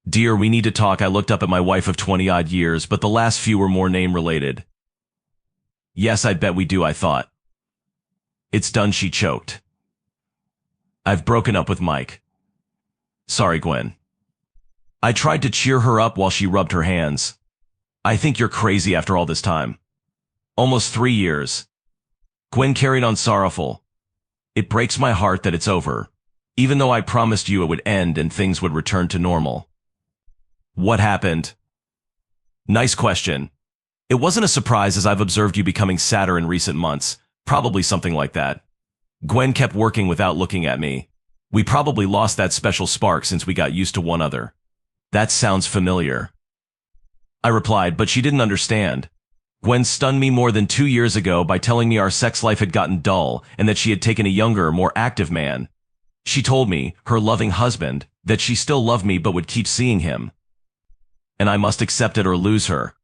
Dear, we need to talk. I looked up at my wife of 20-odd years, but the last few were more name-related. Yes, I bet we do, I thought. It's done, she choked. I've broken up with Mike. Sorry, Gwen. I tried to cheer her up while she rubbed her hands. I think you're crazy after all this time. Almost 3 years. Gwen carried on sorrowful. It breaks my heart that it's over, even though I promised you it would end and things would return to normal. What happened? Nice question. It wasn't a surprise as I've observed you becoming sadder in recent months, probably something like that. Gwen kept working without looking at me. We probably lost that special spark since we got used to one another. That sounds familiar. I replied, but she didn't understand. Gwen stunned me more than 2 years ago by telling me our sex life had gotten dull and that she had taken a younger, more active man. She told me, her loving husband, that she still loved me but would keep seeing him. And I must accept it or lose her.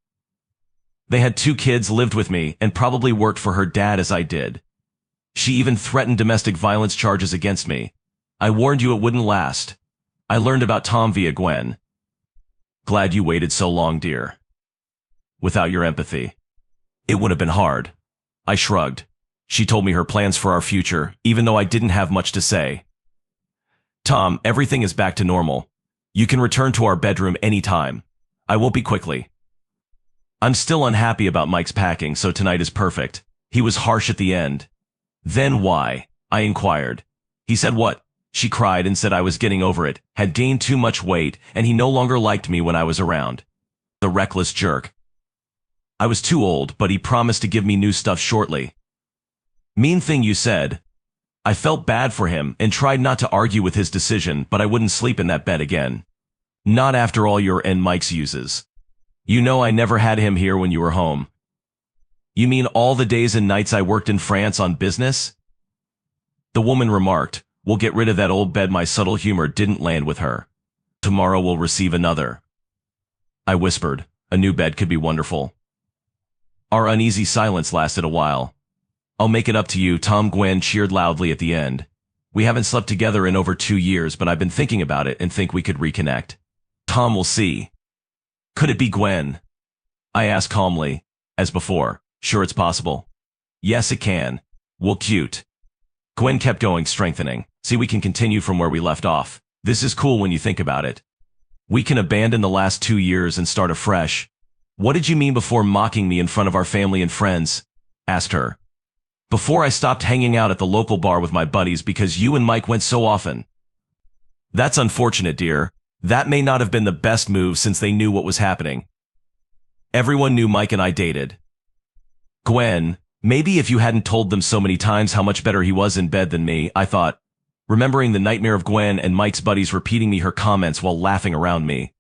They had 2 kids, lived with me, and probably worked for her dad as I did. She even threatened domestic violence charges against me. I warned you it wouldn't last. I learned about Tom via Gwen. Glad you waited so long, dear. Without your empathy, it would have been hard. I shrugged. She told me her plans for our future, even though I didn't have much to say. Tom, everything is back to normal. You can return to our bedroom anytime. I won't be quickly. I'm still unhappy about Mike's packing, so tonight is perfect. He was harsh at the end. Then why? I inquired. He said what? She cried and said I was getting over it, had gained too much weight, and he no longer liked me when I was around. The reckless jerk. I was too old, but he promised to give me new stuff shortly. Mean thing you said. I felt bad for him and tried not to argue with his decision, but I wouldn't sleep in that bed again. Not after all your and Mike's uses. You know I never had him here when you were home. You mean all the days and nights I worked in France on business? The woman remarked, we'll get rid of that old bed. My subtle humor didn't land with her. Tomorrow we'll receive another. I whispered, a new bed could be wonderful. Our uneasy silence lasted a while. I'll make it up to you, Tom. Gwen cheered loudly at the end. We haven't slept together in over 2 years, but I've been thinking about it and think we could reconnect. Tom will see. Could it be Gwen? I asked calmly, as before. Sure, it's possible. Yes, it can. Well, cute. Gwen kept going, strengthening. See, we can continue from where we left off. This is cool when you think about it. We can abandon the last 2 years and start afresh. What did you mean before mocking me in front of our family and friends? Asked her. Before I stopped hanging out at the local bar with my buddies because you and Mike went so often. That's unfortunate, dear. That may not have been the best move since they knew what was happening. Everyone knew Mike and I dated. Gwen, maybe if you hadn't told them so many times how much better he was in bed than me, I thought, remembering the nightmare of Gwen and Mike's buddies repeating me her comments while laughing around me.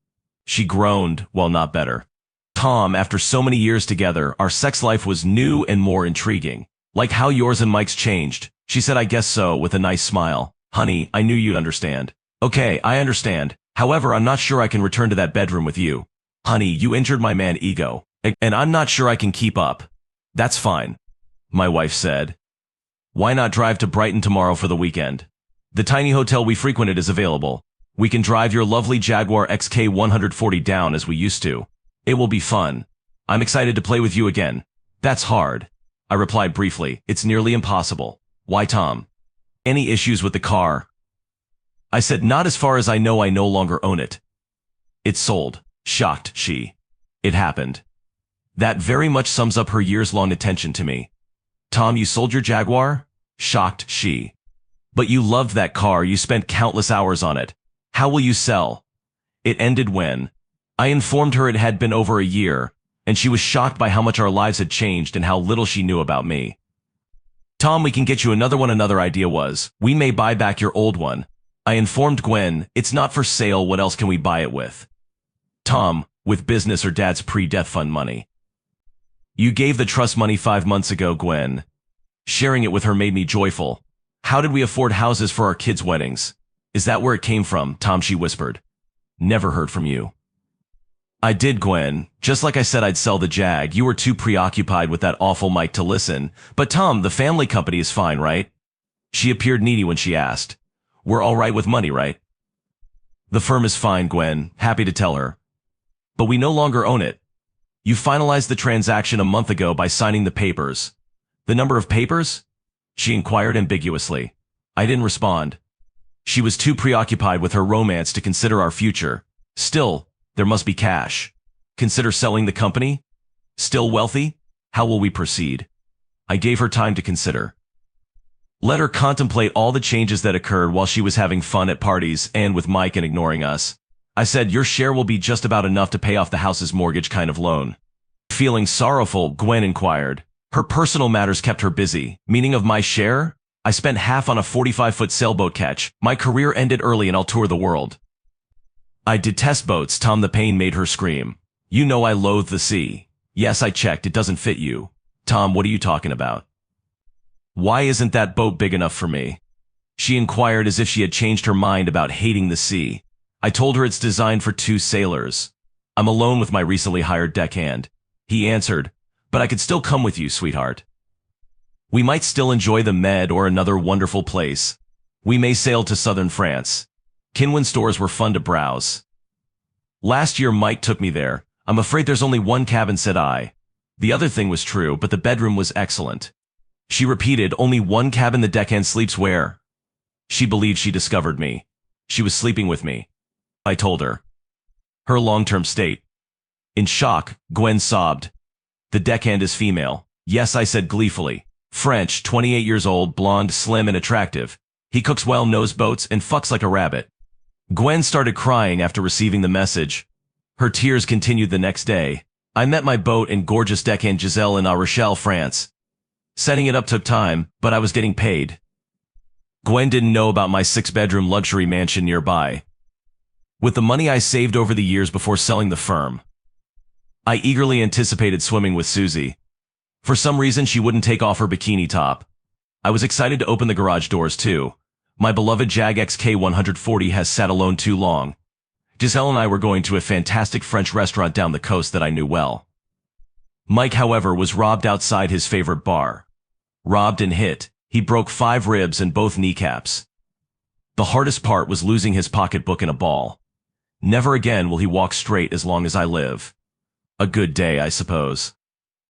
She groaned, well, not better. Tom, after so many years together, our sex life was new and more intriguing. Like how yours and Mike's changed. She said, I guess so, with a nice smile. Honey, I knew you'd understand. Okay, I understand. However, I'm not sure I can return to that bedroom with you. Honey, you injured my man ego, and I'm not sure I can keep up. That's fine, my wife said. Why not drive to Brighton tomorrow for the weekend? The tiny hotel we frequented is available. We can drive your lovely Jaguar XK140 down as we used to. It will be fun. I'm excited to play with you again. That's hard. I replied briefly, it's nearly impossible. Why, Tom? Any issues with the car? I said, not as far as I know. I no longer own it. It's sold. Shocked, she. It happened. That very much sums up her years-long attention to me. Tom, you sold your Jaguar? Shocked, she. But you loved that car. You spent countless hours on it. How will you sell? It ended when I informed her it had been over a year, and she was shocked by how much our lives had changed and how little she knew about me. Tom, we can get you another one. Another idea was, we may buy back your old one. I informed Gwen, it's not for sale. What else can we buy it with? Tom, with business or Dad's pre-death fund money. You gave the trust money 5 months ago, Gwen. Sharing it with her made me joyful. How did we afford houses for our kids' weddings? Is that where it came from, Tom? She whispered. Never heard from you. I did, Gwen. Just like I said I'd sell the Jag. You were too preoccupied with that awful Mike to listen. But Tom, the family company is fine, right? She appeared needy when she asked. We're all right with money, right? The firm is fine, Gwen, happy to tell her. But we no longer own it. You finalized the transaction a month ago by signing the papers. The number of papers? She inquired ambiguously. I didn't respond. She was too preoccupied with her romance to consider our future. Still, there must be cash. Consider selling the company? Still wealthy? How will we proceed? I gave her time to consider. Let her contemplate all the changes that occurred while she was having fun at parties and with Mike and ignoring us. I said, your share will be just about enough to pay off the house's mortgage kind of loan. Feeling sorrowful, Gwen inquired. Her personal matters kept her busy. Meaning of my share? I spent half on a 45-foot sailboat catch. My career ended early and I'll tour the world. I detest boats, Tom. The pain made her scream. You know I loathe the sea. Yes, I checked. It doesn't fit you. Tom, what are you talking about? Why isn't that boat big enough for me? She inquired as if she had changed her mind about hating the sea. I told her it's designed for 2 sailors. I'm alone with my recently hired deckhand. He answered, but I could still come with you, sweetheart. We might still enjoy the Med or another wonderful place. We may sail to southern France. Kinwin stores were fun to browse. Last year Mike took me there. I'm afraid there's only one cabin, said I. The other thing was true, but the bedroom was excellent. She repeated, only one cabin. The deckhand sleeps where? She believed she discovered me. She was sleeping with me. I told her. Her long-term state. In shock, Gwen sobbed. The deckhand is female. Yes, I said gleefully. French, 28 years old, blonde, slim and attractive. He cooks well, knows boats, and fucks like a rabbit. Gwen started crying after receiving the message. Her tears continued the next day. I met my boat and gorgeous deckhand Giselle in La Rochelle, France. Setting it up took time, but I was getting paid. Gwen didn't know about my 6-bedroom luxury mansion nearby. With the money I saved over the years before selling the firm, I eagerly anticipated swimming with Susie. For some reason, she wouldn't take off her bikini top. I was excited to open the garage doors too. My beloved Jag XK140 has sat alone too long. Giselle and I were going to a fantastic French restaurant down the coast that I knew well. Mike, however, was robbed outside his favorite bar. Robbed and hit. He broke 5 ribs and both kneecaps. The hardest part was losing his pocketbook and a ball. Never again will he walk straight as long as I live. A good day, I suppose.